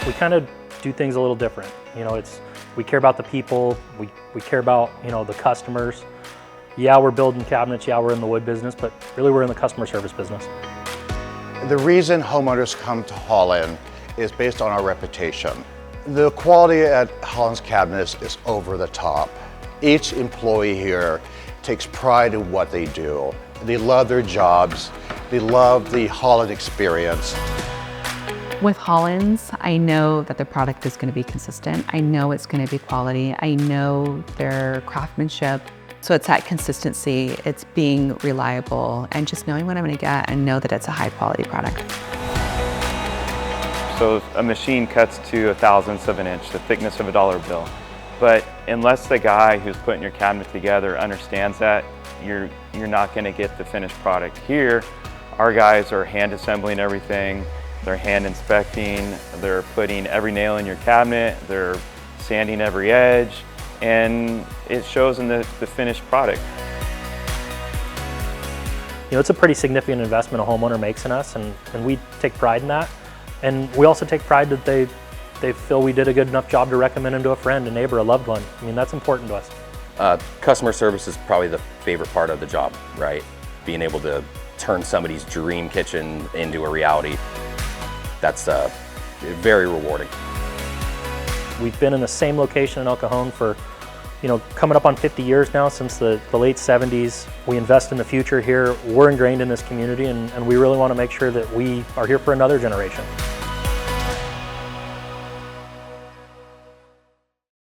We kind of do things a little different. You know, we care about the people, we care about, you know, the customers. Yeah, we're building cabinets, yeah, we're in the wood business, but really we're in the customer service business. The reason homeowners come to Holland is based on our reputation. The quality at Holland's Cabinets is over the top. Each employee here takes pride in what they do. They love their jobs. They love the Holland experience. With Holland's, I know that the product is going to be consistent. I know it's going to be quality. I know their craftsmanship. So it's that consistency, it's being reliable, and just knowing what I'm going to get and know that it's a high quality product. So a machine cuts to 1/1000th of an inch, the thickness of a dollar bill. But unless the guy who's putting your cabinet together understands that, you're not going to get the finished product. Here, our guys are hand assembling everything, they're hand inspecting, they're putting every nail in your cabinet, they're sanding every edge, and it shows in the finished product. You know, it's a pretty significant investment a homeowner makes in us, and we take pride in that. And we also take pride that they feel we did a good enough job to recommend them to a friend, a neighbor, a loved one. I mean, that's important to us. Customer service is probably the favorite part of the job, right? Being able to turn somebody's dream kitchen into a reality. That's very rewarding. We've been in the same location in Cajon for, you know, coming up on 50 years now, since the late 70s. We invest in the future here. We're ingrained in this community, and we really want to make sure that we are here for another generation.